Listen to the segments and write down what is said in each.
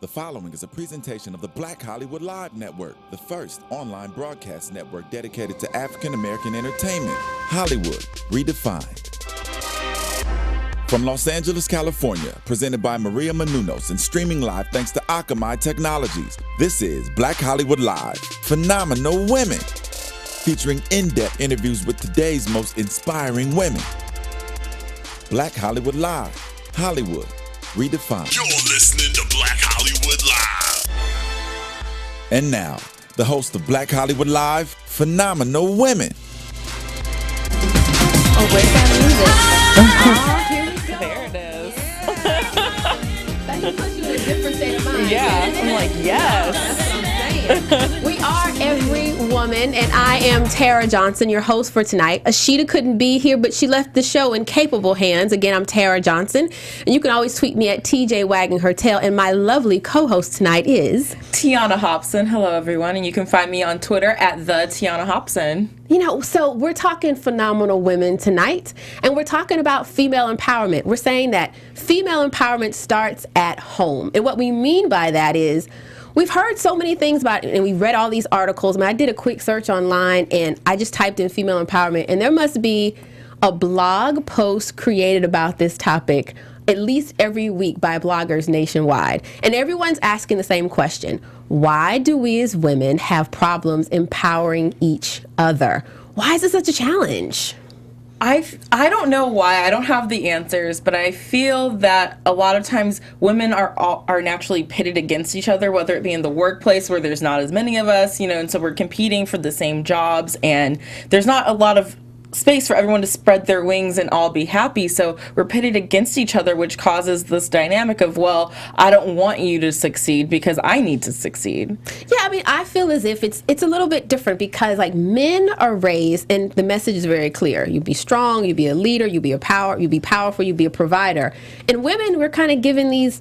The following is a presentation of the Black Hollywood Live Network, the first online broadcast network dedicated to African American entertainment. Hollywood Redefined. From Los Angeles, California, presented by Maria Menounos and streaming live thanks to Akamai Technologies, this is Black Hollywood Live, Phenomenal Women, featuring in-depth interviews with today's most inspiring women. Black Hollywood Live, Hollywood Redefined. You're listening to Black Hollywood Live. And now, the host of Black Hollywood Live, Phenomenal Women. Oh, where's that music? There it is. That puts you in a different state of mind. Yeah, I'm like, yes. That's what I'm saying. We are Every Woman, and I am Tara Johnson, your host for tonight. Ashita couldn't be here, but she left the show in capable hands. Again, I'm Tara Johnson, and you can always tweet me at TJ Wagging Her Tail, and my lovely co-host tonight is Tiona Hobson. Hello, everyone, and you can find me on Twitter at the Tiona Hobson. You know, so we're talking phenomenal women tonight, and we're talking about female empowerment. We're saying that female empowerment starts at home. And what we mean by that is we've heard so many things about it, and we've read all these articles. I did a quick search online, and I just typed in female empowerment, and there must be a blog post created about this topic at least every week by bloggers nationwide. And everyone's asking the same question. Why do we as women have problems empowering each other? Why is this such a challenge? I don't know why. I don't have the answers, but I feel that a lot of times women are naturally pitted against each other, whether it be in the workplace where there's not as many of us, and so we're competing for the same jobs, and there's not a lot of space for everyone to spread their wings and all be happy. So we're pitted against each other, which causes this dynamic of, well, I don't want you to succeed because I need to succeed. Yeah, I mean, I feel as if it's a little bit different because like men are raised and the message is very clear. You be strong, you be a leader, you be powerful, you be a provider. And women, we're kind of given these,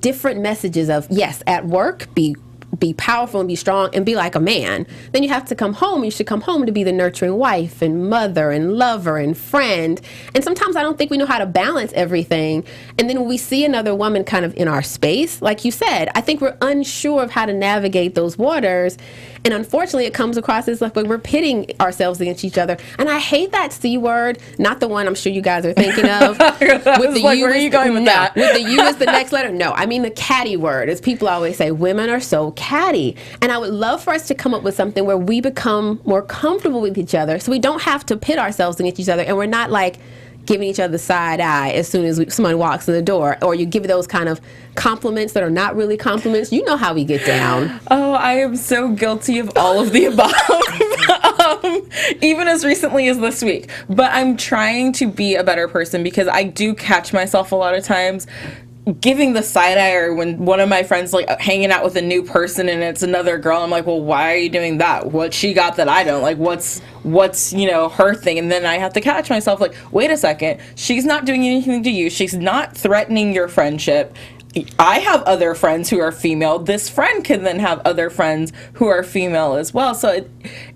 different messages of, yes, at work, be powerful and be strong and be like a man. Then you have to come home. You should come home to be the nurturing wife and mother and lover and friend. And sometimes I don't think we know how to balance everything. And then when we see another woman kind of in our space, like you said, I think we're unsure of how to navigate those waters. And unfortunately, it comes across as like we're pitting ourselves against each other. And I hate that C word, not the one I'm sure you guys are thinking of. With the U, where are you going with that? With the U as the next letter? No, I mean the catty word. As people always say, women are so catty. And I would love for us to come up with something where we become more comfortable with each other so we don't have to pit ourselves against each other and we're not like giving each other side eye as soon as somebody walks in the door, or you give those kind of compliments that are not really compliments. You know how we get down. Oh, I am so guilty of all of the above. Even as recently as this week. But I'm trying to be a better person because I do catch myself a lot of times giving the side eye, or when one of my friends like hanging out with a new person and it's another girl, I'm like, well, why are you doing that? What she got that I don't? Like, what's her thing? And then I have to catch myself like, wait a second, she's not doing anything to you. She's not threatening your friendship. I have other friends who are female. This friend can then have other friends who are female as well. So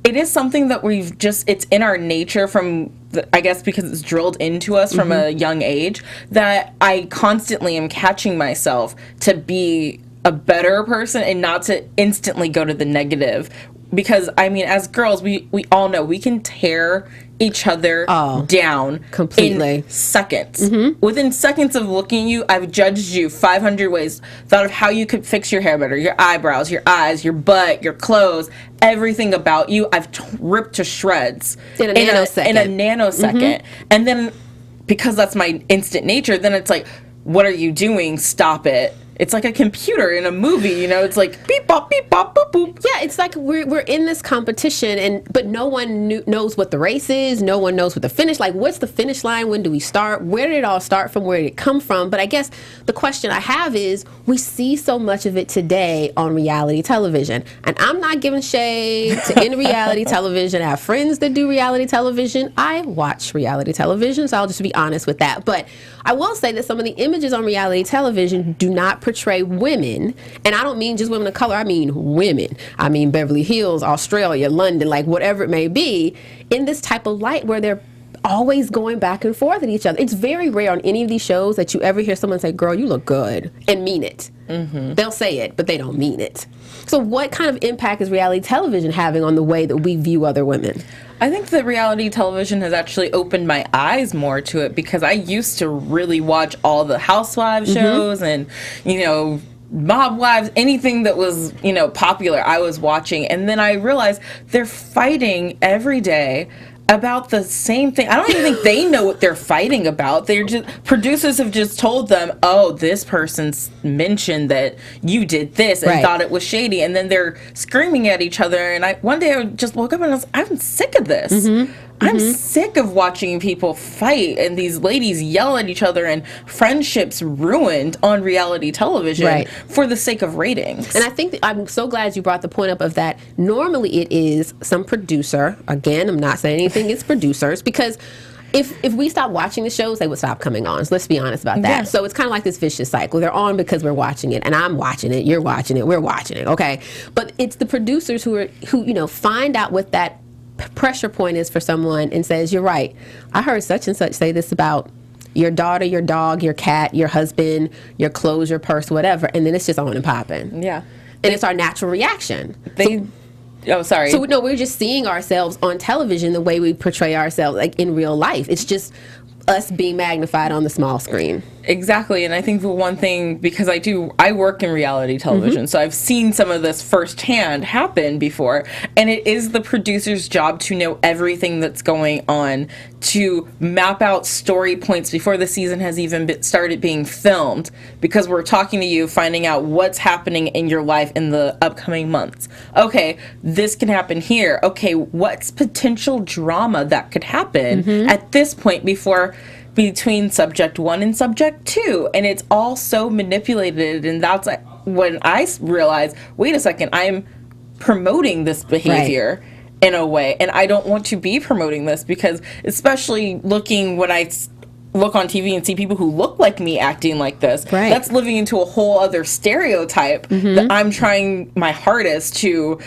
it is something that it's in our nature from, I guess because it's drilled into us from a young age, that I constantly am catching myself to be a better person and not to instantly go to the negative. Because, I mean, as girls, we all know we can tear each other down completely in seconds. Within seconds of looking at you, I've judged you 500 ways, thought of how you could fix your hair better, your eyebrows, your eyes, your butt, your clothes, everything about you, I've ripped to shreds in a nanosecond. And then, because that's my instant nature, then it's like, what are you doing? Stop it. It's like a computer in a movie, it's like beep bop boop boop. Yeah, it's like we're in this competition, but no one knows what the race is. No one knows what the finish. Like, what's the finish line? When do we start? Where did it all start from? Where did it come from? But I guess the question I have is, we see so much of it today on reality television, and I'm not giving shade to any reality television. I have friends that do reality television. I watch reality television, so I'll just be honest with that. But I will say that some of the images on reality television do not portray women, and I don't mean just women of color, I mean women. I mean Beverly Hills, Australia, London, like whatever it may be, in this type of light where they're always going back and forth at each other. It's very rare on any of these shows that you ever hear someone say, girl, you look good, and mean it. They'll say it, but they don't mean it. So what kind of impact is reality television having on the way that we view other women? I think that reality television has actually opened my eyes more to it, because I used to really watch all the housewives shows and, mob wives, anything that was, popular, I was watching. And then I realized they're fighting every day about the same thing. I don't even think they know what they're fighting about. They're just, producers have just told them, oh, this person's mentioned that you did this and thought it was shady, and then they're screaming at each other. And one day I just woke up and I was, I'm sick of this. I'm sick of watching people fight and these ladies yell at each other and friendships ruined on reality television for the sake of ratings. And I think I'm so glad you brought the point up of that. Normally it is some producer. Again, I'm not saying anything against producers, because if we stop watching the shows, they would stop coming on. So let's be honest about that. Yeah. So it's kind of like this vicious cycle. They're on because we're watching it, and I'm watching it, you're watching it, we're watching it, okay? But it's the producers who find out what that pressure point is for someone and says, you're right, I heard such and such say this about your daughter, your dog, your cat, your husband, your clothes, your purse, whatever, and then it's just on and popping. Yeah. And it's our natural reaction. So we're just seeing ourselves on television the way we portray ourselves like in real life. It's just us being magnified on the small screen. Exactly. And I think the one thing, because I work in reality television, so I've seen some of this firsthand happen before, and it is the producer's job to know everything that's going on, to map out story points before the season has even started being filmed, because we're talking to you, finding out what's happening in your life in the upcoming months. Okay, this can happen here. Okay, what's potential drama that could happen at this point between subject 1 and subject 2, and it's all so manipulated. And that's when I realized, wait a second, I'm promoting this behavior in a way, and I don't want to be promoting this, because especially when I look on TV and see people who look like me acting like this, that's living into a whole other stereotype that I'm trying my hardest to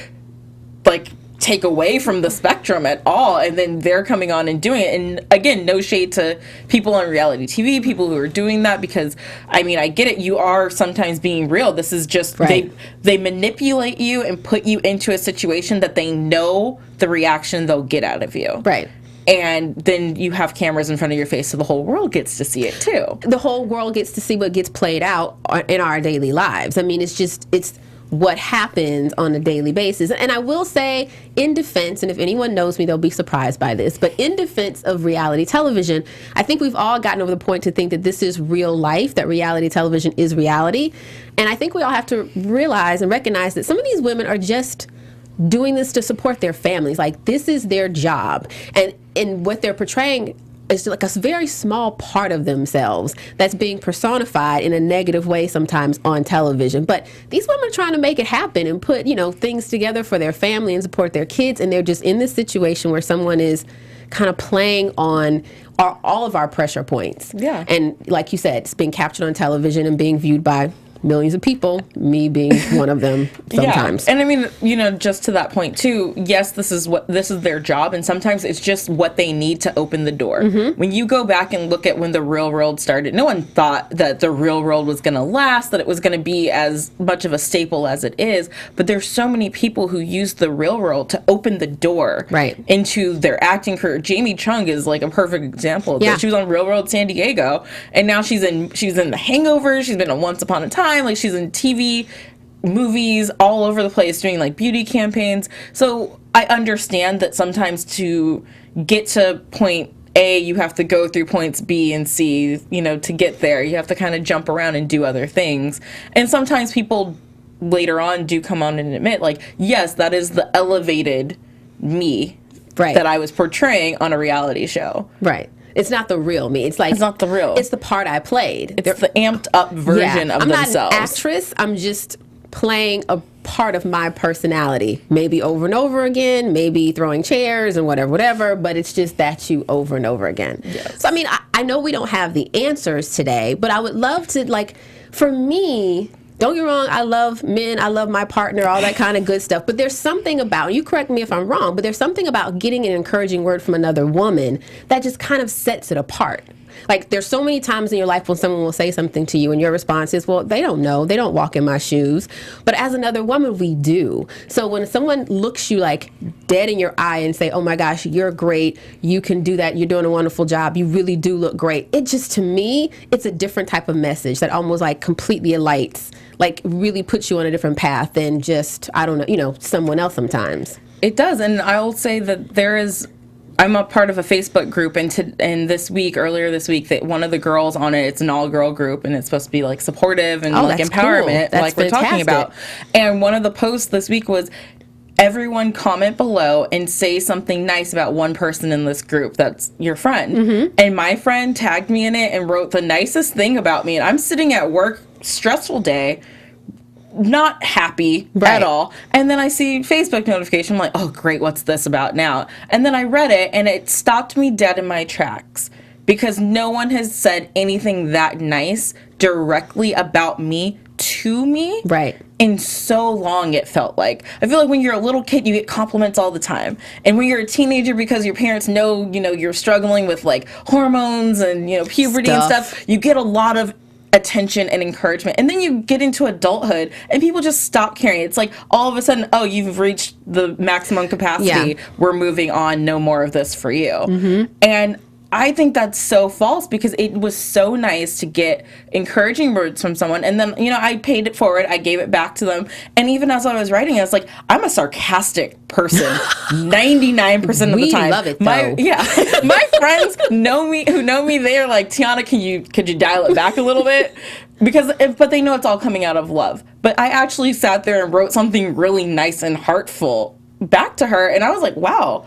take away from the spectrum at all, and then they're coming on and doing it. And again, no shade to people on reality TV, people who are doing that, because I get it, you are sometimes being real. This is just they manipulate you and put you into a situation that they know the reaction they'll get out of you. And then you have cameras in front of your face, so the whole world gets to see it too. The whole world gets to see what gets played out in our daily lives. It's what happens on a daily basis. And I will say, in defense, and if anyone knows me, they'll be surprised by this, but in defense of reality television, I think we've all gotten over the point to think that this is real life, that reality television is reality. And I think we all have to realize and recognize that some of these women are just doing this to support their families. Like, this is their job. And what they're portraying is like a very small part of themselves that's being personified in a negative way sometimes on television. But these women are trying to make it happen and put, things together for their family and support their kids. And they're just in this situation where someone is kind of playing on all of our pressure points. Yeah. And like you said, it's being captured on television and being viewed by millions of people, me being one of them sometimes. Yeah. And just to that point too, yes, this is their job, and sometimes it's just what they need to open the door. When you go back and look at when the Real World started, no one thought that the Real World was going to last, that it was going to be as much of a staple as it is, but there's so many people who use the Real World to open the door into their acting career. Jamie Chung is like a perfect example of this. She was on Real World San Diego, and now she's in The Hangover, she's been on Once Upon a Time, like she's in TV, movies, all over the place, doing like beauty campaigns. So I understand that sometimes to get to point A, you have to go through points B and C, to get there. You have to kind of jump around and do other things. And sometimes people later on do come on and admit, like, yes, that is the elevated me that I was portraying on a reality show. It's not the real me. It's not the real. It's the part I played. It's the amped up version of themselves. I'm not an actress. I'm just playing a part of my personality. Maybe over and over again. Maybe throwing chairs and whatever. But it's just that you over and over again. Yes. So I know we don't have the answers today, but I would love to, for me, Don't get me wrong, I love men, I love my partner, all that kind of good stuff. But there's something about, you correct me if I'm wrong, but there's something about getting an encouraging word from another woman that just kind of sets it apart. Like, there's so many times in your life when someone will say something to you and your response is, well, they don't know. They don't walk in my shoes. But as another woman, we do. So when someone looks you like dead in your eye and say, oh my gosh, you're great. You can do that. You're doing a wonderful job. You really do look great. It just, to me, it's a different type of message that almost like completely alights, like really puts you on a different path than just, I don't know, someone else sometimes. It does. And I'll say that I'm a part of a Facebook group, and earlier this week, that one of the girls on it, it's an all-girl group, and it's supposed to be like supportive and like empowerment, cool. like we're talking about. And one of the posts this week was, everyone comment below and say something nice about one person in this group that's your friend. Mm-hmm. And my friend tagged me in it and wrote the nicest thing about me. And I'm sitting at work, stressful day, not happy at all. And then I see Facebook notification. I'm like, oh, great, what's this about now? And then I read it, and it stopped me dead in my tracks, because no one has said anything that nice directly about me to me. Right. In so long, it felt like. I feel like when you're a little kid, you get compliments all the time. And when you're a teenager, because your parents know, you're struggling with like hormones and, puberty and stuff, you get a lot of attention and encouragement. And then you get into adulthood and people just stop caring. It's like all of a sudden, oh, you've reached the maximum capacity. Yeah. We're moving on. No more of this for you. Mm-hmm. And I think that's so false, because it was so nice to get encouraging words from someone. And then, I paid it forward. I gave it back to them. And even as I was writing, I was like, I'm a sarcastic person 99% of the time. We love it, though. My friends who know me, they're like, Tiona, could you dial it back a little bit? But they know it's all coming out of love. But I actually sat there and wrote something really nice and heartful back to her. And I was like, wow.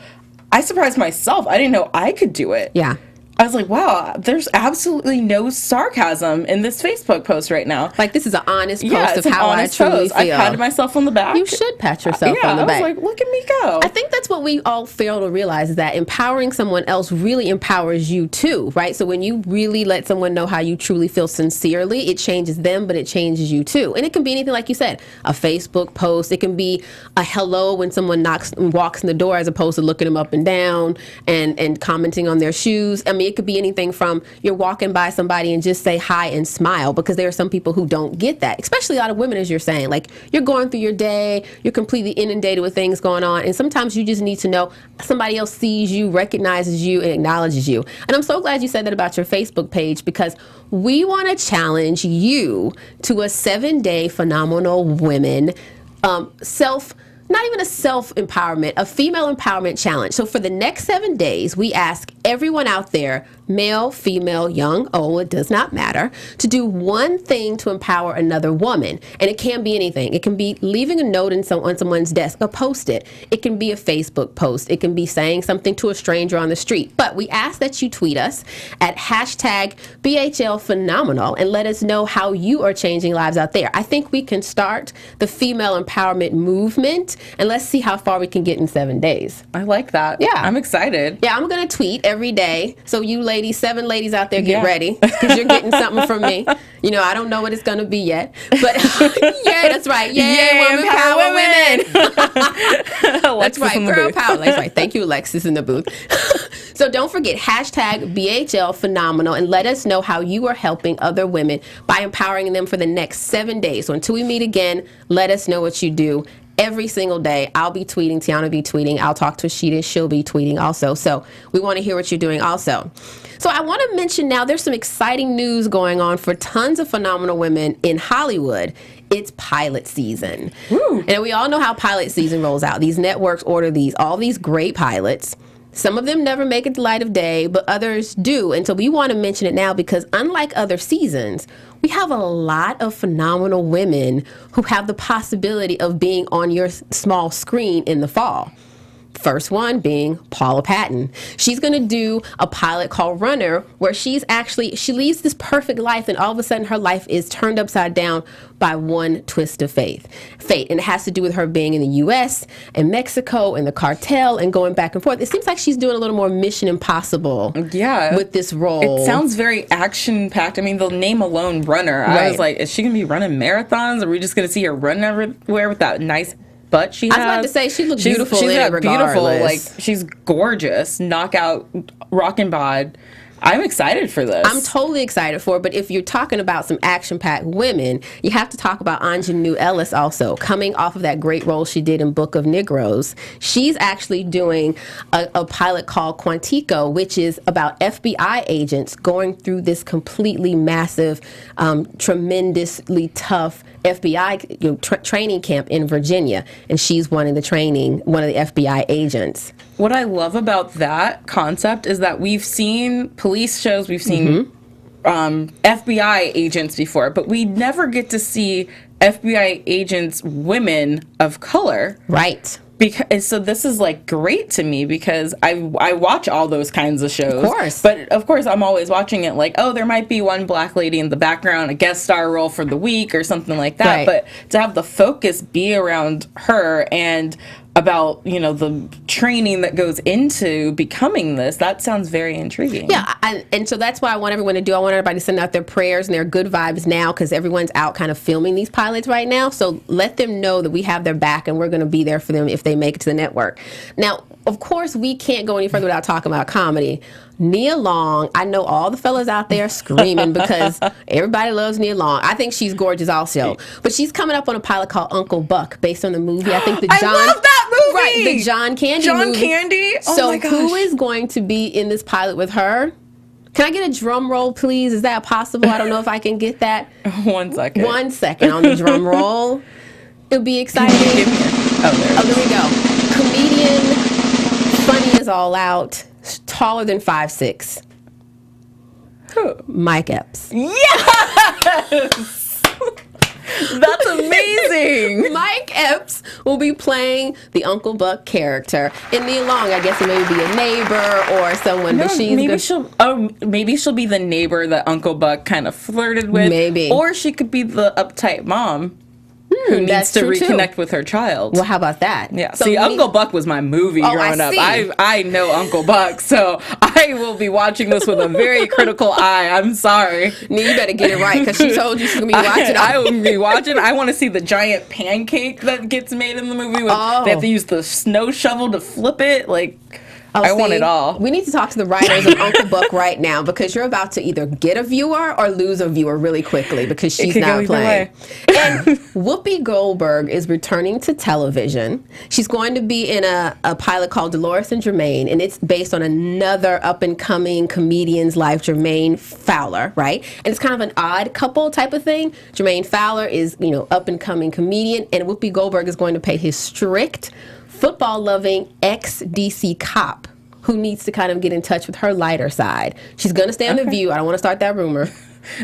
I surprised myself. I didn't know I could do it. Yeah. I was like, wow, there's absolutely no sarcasm in this Facebook post right now. Like, this is an honest post of how I truly feel. I patted myself on the back. You should pat yourself on the back. I was like, look at me go. I think that's what we all fail to realize, is that empowering someone else really empowers you too, right? So when you really let someone know how you truly feel sincerely, it changes them, but it changes you too. And it can be anything, like you said, a Facebook post. It can be a hello when someone walks in the door, as opposed to looking them up and down and commenting on their shoes. I mean, it could be anything from you're walking by somebody and just say hi and smile, because there are some people who don't get that, especially a lot of women, as you're saying. Like, you're going through your day, you're completely inundated with things going on, and sometimes you just need to know somebody else sees you, recognizes you, and acknowledges you. And I'm so glad you said that about your Facebook page, because we want to challenge you to a 7-day phenomenal women not even a self-empowerment, a female empowerment challenge. So for the next 7 days, we ask everyone out there, male, female, young, old, it does not matter, to do one thing to empower another woman. And it can be anything. It can be leaving a note on someone's desk, a Post-it. It can be a Facebook post. It can be saying something to a stranger on the street. But we ask that you tweet us at #BHL Phenomenal and let us know how you are changing lives out there. I think we can start the female empowerment movement, and let's see how far we can get in 7 days. I like that. Yeah. I'm excited. Yeah, I'm going to tweet every day. So you ladies, 7 ladies out there, get ready, because you're getting something from me. I don't know what it's going to be yet. But yeah, that's right. Yay, women power women. That's right, girl power. That's right. Thank you, Alexis, in the booth. So don't forget, #BHL Phenomenal, and let us know how you are helping other women by empowering them for the next 7 days. So until we meet again, let us know what you do. Every single day, I'll be tweeting, Tiona be tweeting, I'll talk to Ashita, she'll be tweeting also. So we want to hear what you're doing also. So I want to mention now, there's some exciting news going on for tons of phenomenal women in Hollywood. It's pilot season. Woo. And we all know how pilot season rolls out. These networks order all these great pilots. Some of them never make it to light of day, but others do. And so we want to mention it now, because unlike other seasons, we have a lot of phenomenal women who have the possibility of being on your small screen in the fall. First one being Paula Patton. She's going to do a pilot called Runner, where she leads this perfect life, and all of a sudden her life is turned upside down by one twist of fate. And it has to do with her being in the U.S. and Mexico and the cartel and going back and forth. It seems like she's doing a little more Mission Impossible with this role. It sounds very action-packed. I mean, the name alone, Runner. Right. I was like, is she going to be running marathons? Are we just going to see her run everywhere with that nice butt she has? I was about to say, she looks beautiful. She's got beautiful, like, she's gorgeous, knockout, rockin' bod. I'm excited for this. I'm totally excited for it, but if you're talking about some action-packed women, you have to talk about Aunjanue Ellis also. Coming off of that great role she did in Book of Negroes, she's actually doing a pilot called Quantico, which is about FBI agents going through this completely massive, tremendously tough FBI training camp in Virginia, and she's one of the FBI agents. What I love about that concept is that we've seen police shows, we've seen FBI agents before, but we never get to see FBI agents, women of color. Right. So this is like great to me because I watch all those kinds of shows. Of course. But of course I'm always watching it like, oh, there might be one black lady in the background, a guest star role for the week or something like that. Right. But to have the focus be around her and about, the training that goes into becoming this, that sounds very intriguing. Yeah, and so that's why I want everyone to do. I want everybody to send out their prayers and their good vibes now, because everyone's out kind of filming these pilots right now. So let them know that we have their back and we're going to be there for them if they make it to the network. Now, of course, we can't go any further without talking about comedy. Nia Long, I know all the fellas out there screaming because everybody loves Nia Long. I think she's gorgeous also. But she's coming up on a pilot called Uncle Buck based on the movie. I think I love that movie! Right, the John Candy movie. John Candy? Oh so my gosh. who is going to be in this pilot with her? Can I get a drum roll, please? Is that possible? I don't know if I can get that. 1 second. 1 second on the drum roll. It'll be exciting. There we go. Comedian, funny as all out, taller than 5'6". Who? Mike Epps. Yes! That's amazing. Mike Epps will be playing the Uncle Buck character. And Nia Long, I guess it may be a neighbor or someone, but maybe she'll be the neighbor that Uncle Buck kind of flirted with. Maybe. Or she could be the uptight mom who needs to reconnect with her child. Well, how about that? Yeah. So Uncle Buck was my movie growing up. I know Uncle Buck, so I will be watching this with a very critical eye. I'm sorry. Nia, you better get it right, because she told you she's going to be watching. I will be watching. I want to see the giant pancake that gets made in the movie. They have to use the snow shovel to flip it. I want it all. We need to talk to the writers of Uncle Buck right now, because you're about to either get a viewer or lose a viewer really quickly because she's not playing. And Whoopi Goldberg is returning to television. She's going to be in a pilot called Dolores and Jermaine, and it's based on another up-and-coming comedian's life, Jermaine Fowler, right? And it's kind of an odd couple type of thing. Jermaine Fowler is, up-and-coming comedian, and Whoopi Goldberg is going to play his strict, football-loving ex-DC cop who needs to kind of get in touch with her lighter side. She's going to stay on The View. I don't want to start that rumor.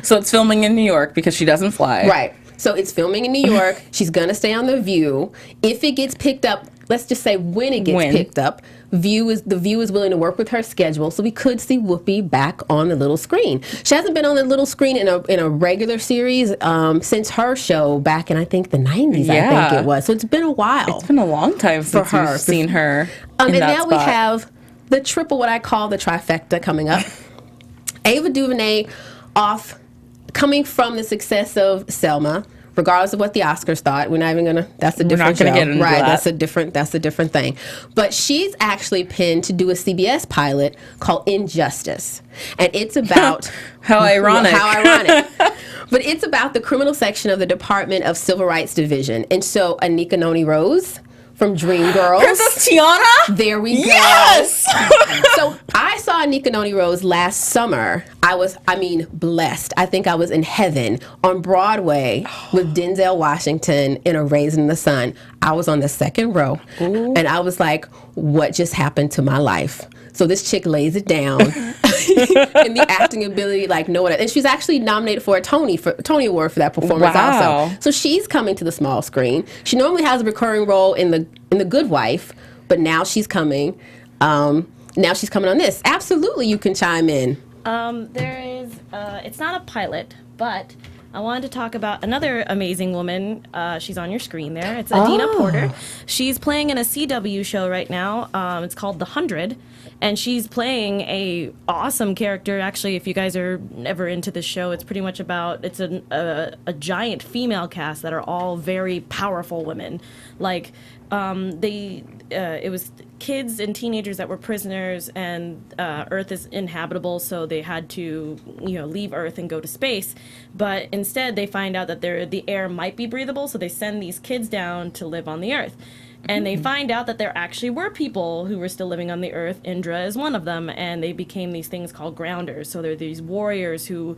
So it's filming in New York because she doesn't fly. Right. So it's filming in New York. She's going to stay on The View. If it gets picked up, let's just say when it gets picked up, The View is willing to work with her schedule, so we could see Whoopi back on the little screen. She hasn't been on the little screen in a regular series since her show back in, I think, the 90s, I think it was. So it's been a while. It's been a long time since we've seen her in and that now spot. we have the triple, what I call the trifecta, coming up. Ava DuVernay coming from the success of Selma, regardless of what the Oscars thought. We're not even gonna. That's a different show, get into right? that. That's a different thing. But she's actually pinned to do a CBS pilot called Injustice, and it's about how ironic. But it's about the criminal section of the Department of Civil Rights Division, and so Anika Noni Rose from Dreamgirls. Princess Tiona? There we go. Yes! So I saw Anika Noni Rose last summer. I was blessed. I think I was in heaven on Broadway with Denzel Washington in A Raisin in the Sun. I was on the second row, and I was like, what just happened to my life? So this chick lays it down in the acting ability like no one else. And she's actually nominated for a Tony Award for that performance also. So she's coming to the small screen. She normally has a recurring role in the Good Wife, but now she's coming. Now she's coming on this. Absolutely, you can chime in. There is, it's not a pilot, but I wanted to talk about another amazing woman. She's on your screen there. It's Adina Porter. She's playing in a CW show right now. It's called The 100. And she's playing a awesome character. Actually, if you guys are ever into this show, it's pretty much about, it's a giant female cast that are all very powerful women. Like, it was kids and teenagers that were prisoners, and Earth is inhabitable, so they had to, leave Earth and go to space. But instead, they find out that the air might be breathable, so they send these kids down to live on the Earth. And they find out that there actually were people who were still living on the Earth. Indra is one of them, and they became these things called grounders. So they're these warriors who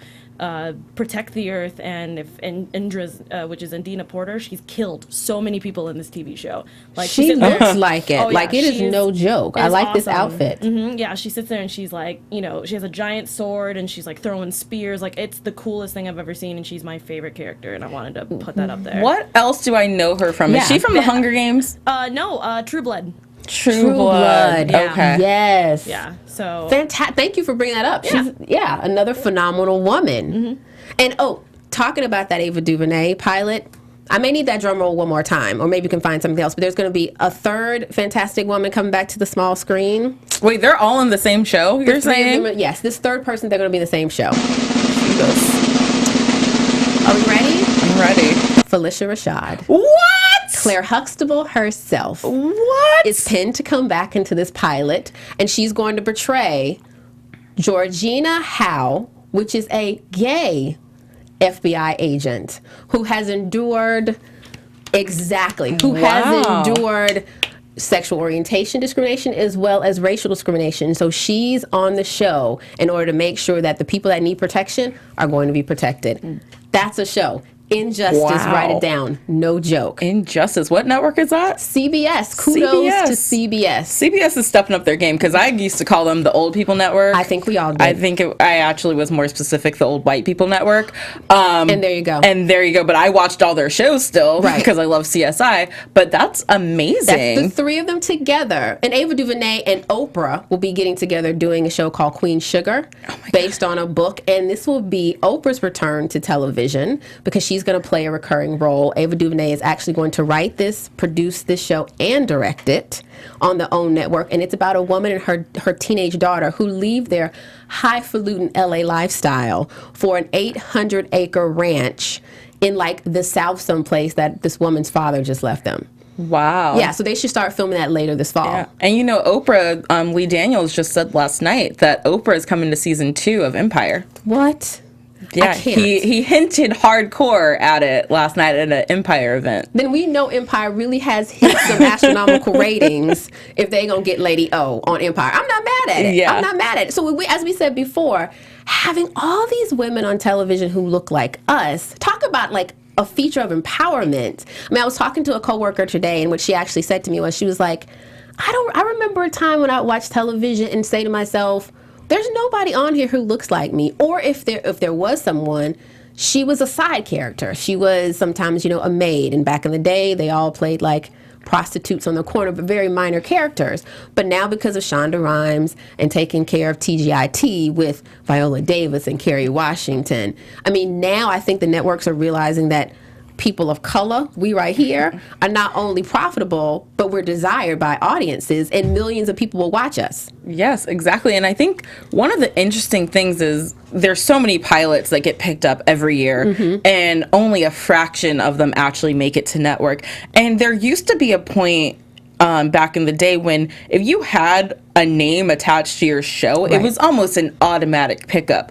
protect the Earth. And Indra's, which is Adina Porter, she's killed so many people in this TV show. Like she looks like it. Oh, yeah, like it is no joke. I like this outfit. Mm-hmm. Yeah, she sits there and she's like, she has a giant sword and she's like throwing spears. Like, it's the coolest thing I've ever seen, and she's my favorite character. And I wanted to put that up there. What else do I know her from? Is she from The Hunger Games? No, True Blood. True Blood. Yeah. Okay. Yes. Yeah. So fantastic. Thank you for bringing that up. Yeah. She's another phenomenal woman. And talking about that Ava DuVernay pilot, I may need that drum roll one more time, or maybe you can find something else. But there's going to be a third fantastic woman coming back to the small screen. Wait, they're all in the same show? You're saying? Yes, this third person, they're going to be in the same show. Are we ready? I'm ready. Phylicia Rashad. What? Claire Huxtable herself. What? Is pinned to come back into this pilot, and she's going to portray Georgina Howe, which is a gay FBI agent who has endured sexual orientation discrimination as well as racial discrimination. So she's on the show in order to make sure that the people that need protection are going to be protected. That's a show. Injustice, Wow. write it down. No joke. Injustice. What network is that? CBS. Kudos to CBS. CBS is stepping up their game, because I used to call them the old people network. I think we all did. I think I actually was more specific, the old white people network. And there you go. But I watched all their shows still, Right. because I love CSI. But that's amazing. That's the three of them together. And Ava DuVernay and Oprah will be getting together doing a show called Queen Sugar, based on a book. And this will be Oprah's return to television, because she's going to play a recurring role. Ava DuVernay is actually going to write this, produce this show, and direct it on the OWN network. And it's about a woman and her teenage daughter who leave their highfalutin LA lifestyle for an 800-acre ranch in like the South someplace that this woman's father just left them. Wow. Yeah, so they should start filming that later this fall. Yeah. And Oprah, Lee Daniels just said last night that Oprah is coming to season 2 of Empire. What? Yeah, I can't. he hinted hardcore at it last night at an Empire event. Then we know Empire really has hit some astronomical ratings if they gonna get Lady O on Empire. I'm not mad at it. Yeah. I'm not mad at it. So as we said before, having all these women on television who look like us, talk about like a feature of empowerment. I mean, I was talking to a coworker today, and what she actually said to me was, she was like, I remember a time when I watched television and say to myself, there's nobody on here who looks like me. Or if there was someone, she was a side character. She was sometimes, a maid. And back in the day, they all played like prostitutes on the corner, but very minor characters. But now, because of Shonda Rhimes and taking care of TGIT with Viola Davis and Kerry Washington, I mean, now I think the networks are realizing that people of color, we right here, are not only profitable, but we're desired by audiences, and millions of people will watch us. Yes, exactly. And I think one of the interesting things is there's so many pilots that get picked up every year, and only a fraction of them actually make it to network. And there used to be a point back in the day when if you had a name attached to your show, it was almost an automatic pickup.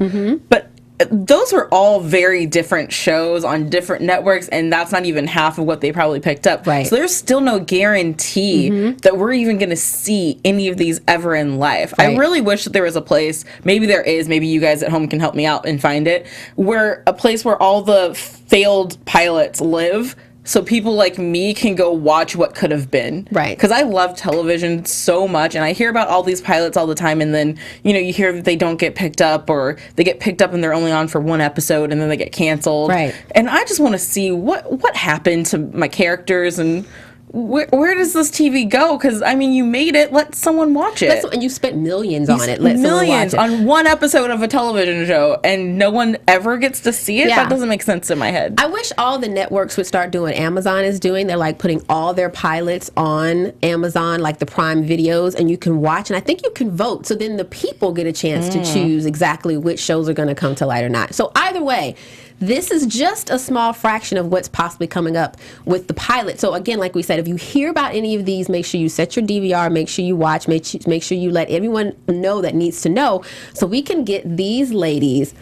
But those were all very different shows on different networks, and that's not even half of what they probably picked up. Right. So there's still no guarantee that we're even going to see any of these ever in life. Right. I really wish that there was a place, maybe there is, maybe you guys at home can help me out and find it, where a place where all the failed pilots live, so people like me can go watch what could have been. Right. Because I love television so much, and I hear about all these pilots all the time, and then, you hear that they don't get picked up, or they get picked up and they're only on for one episode, and then they get canceled. Right. And I just want to see what happened to my characters, and where does this TV go? Because, I mean, you made it. Let someone watch it. And you spent millions on it. Let someone watch it. On one episode of a television show, and no one ever gets to see it? Yeah. That doesn't make sense in my head. I wish all the networks would start doing what Amazon is doing. They're like putting all their pilots on Amazon, like the Prime videos, and you can watch. And I think you can vote. So then the people get a chance to choose exactly which shows are going to come to light or not. So either way, this is just a small fraction of what's possibly coming up with the pilot. So again, like we said, if you hear about any of these, make sure you set your DVR, make sure you watch, make sure you let everyone know that needs to know, so we can get these ladies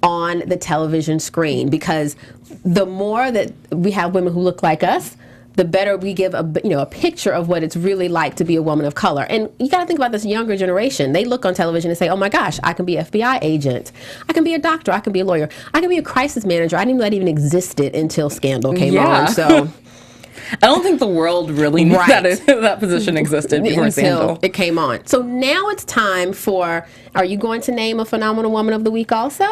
on the television screen. Because the more that we have women who look like us, the better we give a picture of what it's really like to be a woman of color. And you got to think about this younger generation. They look on television and say, oh my gosh, I can be an FBI agent. I can be a doctor. I can be a lawyer. I can be a crisis manager. I didn't know that even existed until Scandal came on. So I don't think the world really knew that position existed before Scandal. It came on. So now it's time for, are you going to name a phenomenal woman of the week also?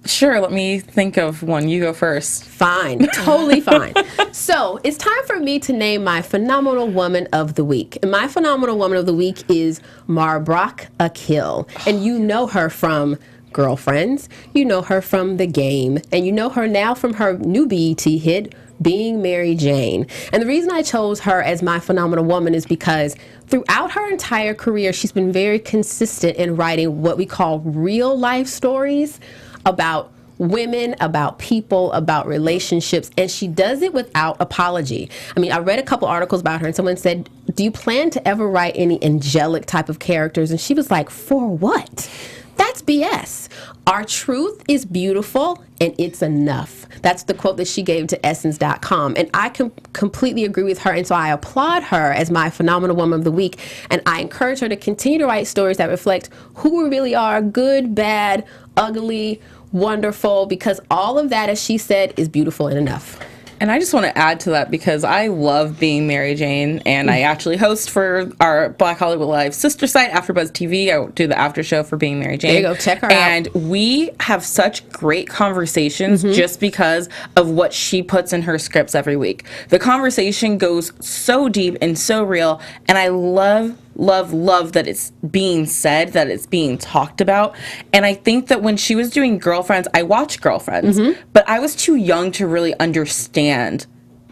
Sure, let me think of one. You go first. Fine. Totally fine. So it's time for me to name my phenomenal woman of the week. And my phenomenal woman of the week is Brock Akil. And you know her from Girlfriends. You know her from The Game. And you know her now from her new BET hit, Being Mary Jane. And the reason I chose her as my phenomenal woman is because throughout her entire career, she's been very consistent in writing what we call real life stories about women, about people, about relationships, and she does it without apology. I mean, I read a couple articles about her, and someone said, do you plan to ever write any angelic type of characters? And she was like, for what? That's BS. Our truth is beautiful, and it's enough. That's the quote that she gave to Essence.com. And I can completely agree with her. And so I applaud her as my phenomenal woman of the week. And I encourage her to continue to write stories that reflect who we really are, good, bad, ugly, wonderful, because all of that, as she said, is beautiful and enough. And I just want to add to that because I love Being Mary Jane, and I actually host for our Black Hollywood Live sister site, AfterBuzz TV. I do the after show for Being Mary Jane. There you go, check her out. And we have such great conversations just because of what she puts in her scripts every week. The conversation goes so deep and so real, and I love that it's being said, that it's being talked about. And I think that when she was doing Girlfriends, I watched Girlfriends, but I was too young to really understand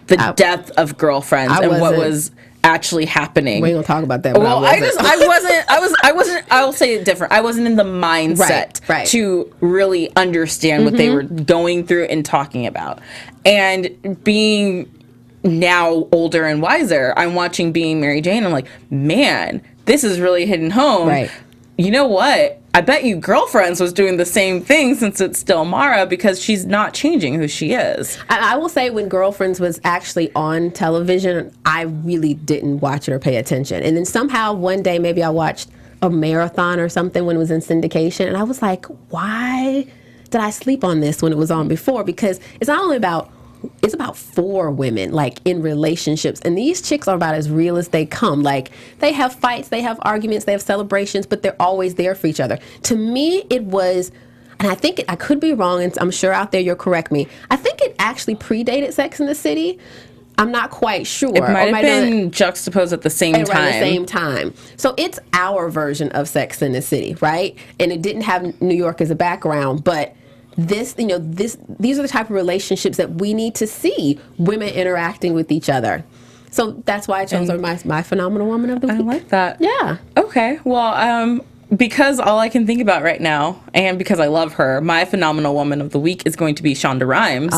the depth of Girlfriends and what was actually happening. We ain't gonna talk about that. Well, I wasn't. I'll say it different. I wasn't in the mindset to really understand what they were going through and talking about. And being now older and wiser, I'm watching Being Mary Jane. I'm like, man, this is really hitting home. Right. You know what? I bet you Girlfriends was doing the same thing, since it's still Mara, because she's not changing who she is. I will say, when Girlfriends was actually on television, I really didn't watch it or pay attention. And then somehow one day, maybe I watched a marathon or something when it was in syndication, and I was like, why did I sleep on this when it was on before? Because it's not only about, it's about 4 women, like, in relationships. And these chicks are about as real as they come. Like, they have fights, they have arguments, they have celebrations, but they're always there for each other. To me, it was, and I think I could be wrong, and I'm sure out there you'll correct me, I think it actually predated Sex and the City. I'm not quite sure. It might have been juxtaposed at the same time. Around the same time. So it's our version of Sex and the City, right? And it didn't have New York as a background, but these are the type of relationships that we need to see women interacting with each other. So that's why I chose her my phenomenal woman of the week. I like that. Yeah. Okay. Well, because all I can think about right now, and because I love her, my phenomenal woman of the week is going to be Shonda Rhimes.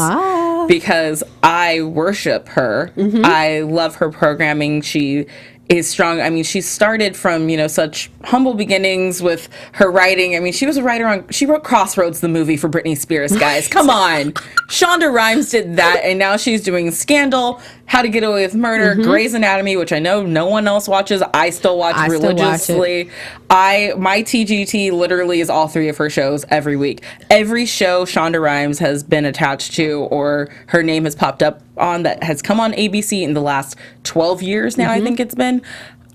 Because I worship her. I love her programming. She is strong. I mean, she started from, such humble beginnings with her writing. I mean, she was a writer she wrote Crossroads, the movie, for Britney Spears, guys. Come on. Shonda Rhimes did that, and now she's doing Scandal, How to Get Away with Murder, Grey's Anatomy, which I know no one else watches. I still watch religiously. My TGT literally is all 3 of her shows every week. Every show Shonda Rhimes has been attached to, or her name has popped up on, that has come on ABC in the last 12 years now, I think it's been,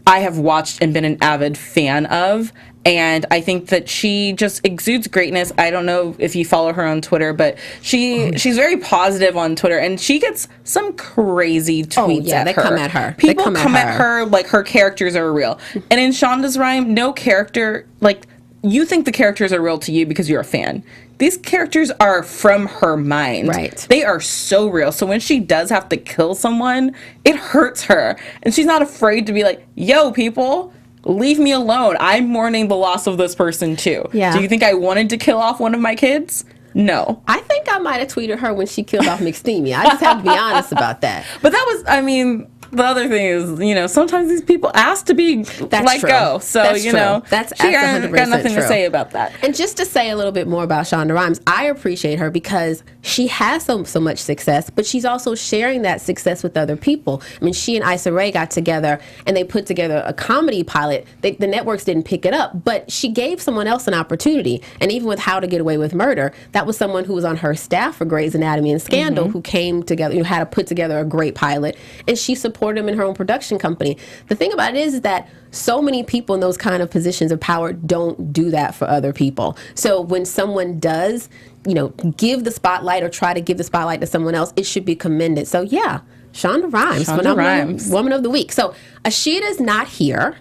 I have watched and been an avid fan of. And I think that she just exudes greatness. I don't know if you follow her on Twitter, but she's very positive on Twitter, and she gets some crazy tweets at her. They come at her. People come at her like her characters are real. And in Shonda's rhyme, no character, like, you think the characters are real to you because you're a fan. These characters are from her mind. Right. They are so real. So when she does have to kill someone, it hurts her. And she's not afraid to be like, yo, people, leave me alone. I'm mourning the loss of this person too. Yeah. Do you think I wanted to kill off one of my kids? No. I think I might have tweeted her when she killed off McSteamy. I just have to be honest about that. But that was, I mean, the other thing is, you know, sometimes these people ask to be let go. So, that's you true. know, that's she got nothing true. to say about that. And just to say a little bit more about Shonda Rhimes, I appreciate her because she has so much success, but she's also sharing that success with other people. I mean, she and Issa Rae got together and they put together a comedy pilot. The networks didn't pick it up, but she gave someone else an opportunity. And even with How to Get Away with Murder, that was someone who was on her staff for Grey's Anatomy and Scandal who came together, you know, had to put together a great pilot, and she supported him in her own production company. The thing about it is that so many people in those kind of positions of power don't do that for other people. So when someone does, you know, give the spotlight or try to give the spotlight to someone else, it should be commended. So yeah, Shonda Rhimes, phenomenal woman of the week. So Ashida's not here,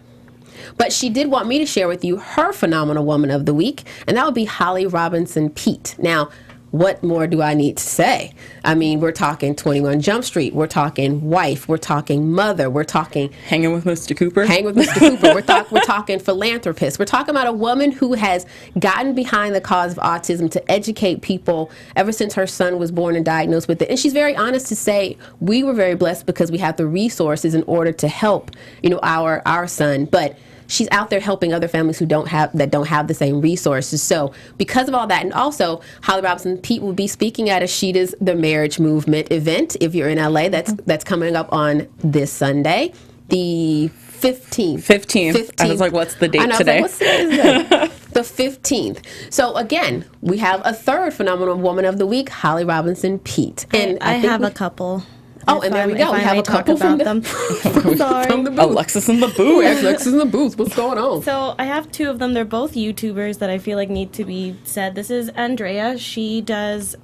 but she did want me to share with you her phenomenal woman of the week, and that would be Holly Robinson Peete. Now, what more do I need to say? I mean, we're talking 21 Jump Street. We're talking wife. We're talking mother. We're talking Hanging with Mr. Cooper. Hanging with Mr. Cooper. We're talking philanthropist. We're talking about a woman who has gotten behind the cause of autism to educate people ever since her son was born and diagnosed with it. And she's very honest to say we were very blessed because we have the resources in order to help, you know, our son. But she's out there helping other families who don't have the same resources. So because of all that, and also Holly Robinson Peete will be speaking at Ashida's The Marriage Movement event if you're in LA. That's coming up on this Sunday, the 15th. 15th. I was like, what's the date today? Like, what's today's date? The 15th. So again, we have a third phenomenal woman of the week, Holly Robinson Peete. And I have a couple. Oh, and there we go. We have a couple about them. Sorry. from the booth. Alexis in the booth. Alexis in the booth. What's going on? So I have two of them. They're both YouTubers that I feel like need to be said. This is Andrea. She does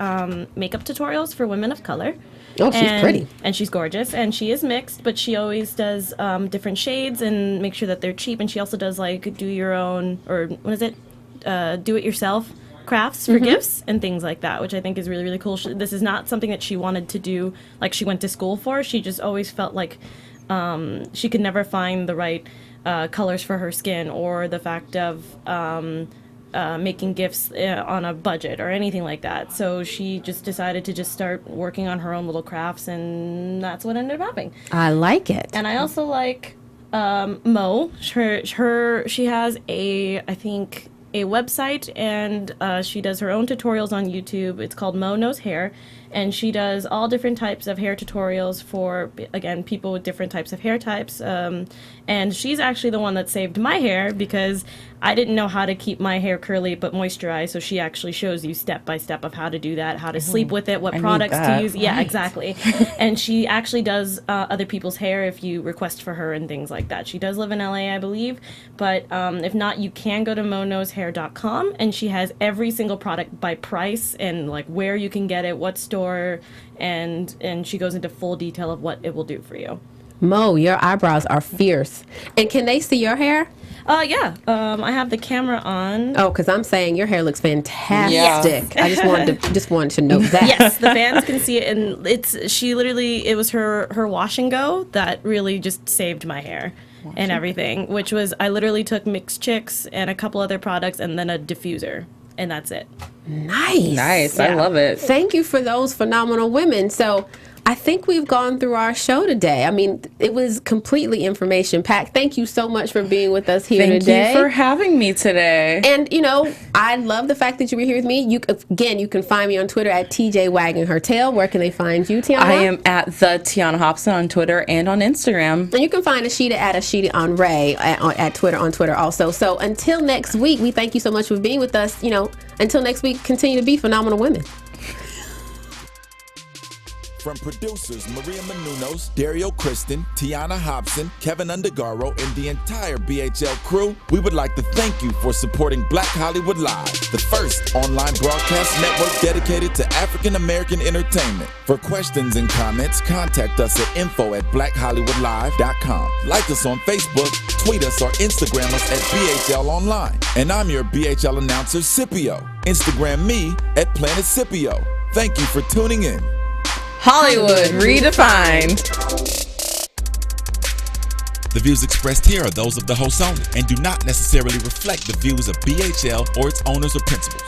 makeup tutorials for women of color. Oh, she's pretty. And she's gorgeous. And she is mixed, but she always does different shades and make sure that they're cheap. And she also does like do your own, or what is it? Do it yourself crafts for gifts and things like that, which I think is really, really cool. This is not something that she wanted to do, like she went to school for. She just always felt like she could never find the right colors for her skin, or the fact of making gifts on a budget or anything like that. So she just decided to just start working on her own little crafts, and that's what ended up happening. I like it. And I also like Mo. She has I think a website, and she does her own tutorials on YouTube. It's called Mo Knows Hair, and she does all different types of hair tutorials for, again, people with different types of hair types. And she's actually the one that saved my hair because I didn't know how to keep my hair curly but moisturized. So she actually shows you step by step of how to do that, how to sleep with it, what products to use. Yeah, exactly. And she actually does other people's hair if you request for her and things like that. She does live in LA, I believe, but if not, you can go to monowshair.com, and she has every single product by price and like where you can get it, what store, and she goes into full detail of what it will do for you. Mo, your eyebrows are fierce. And can they see your hair? Yeah. I have the camera on. Oh, because I'm saying your hair looks fantastic. Yeah. I just wanted to note that. Yes, the fans can see it, and it was her wash and go that really just saved my hair and everything, which was, I literally took Mixed Chicks and a couple other products and then a diffuser, and that's it. Nice. Yeah. I love it. Thank you for those phenomenal women. So I think we've gone through our show today. I mean, it was completely information packed. Thank you so much for being with us here today. Thank you for having me today. And, you know, I love the fact that you were here with me. You can find me on Twitter at TJ Wagging Her Tail. Where can they find you, Tiona? I am at the Tiona Hobson on Twitter and on Instagram. And you can find Ashida at Ashida on Ray at Twitter also. So until next week, we thank you so much for being with us. You know, until next week, continue to be phenomenal women. From producers Maria Menounos, Dario Kristen, Tiona Hobson, Kevin Undergaro, and the entire BHL crew, we would like to thank you for supporting Black Hollywood Live, the first online broadcast network dedicated to African American entertainment. For questions and comments, contact us at info@blackhollywoodlive.com. Like us on Facebook, tweet us, or Instagram us at BHL Online. And I'm your BHL announcer, Scipio. Instagram me at Planet Scipio. Thank you for tuning in. Hollywood Redefined. The views expressed here are those of the host only and do not necessarily reflect the views of BHL or its owners or principals.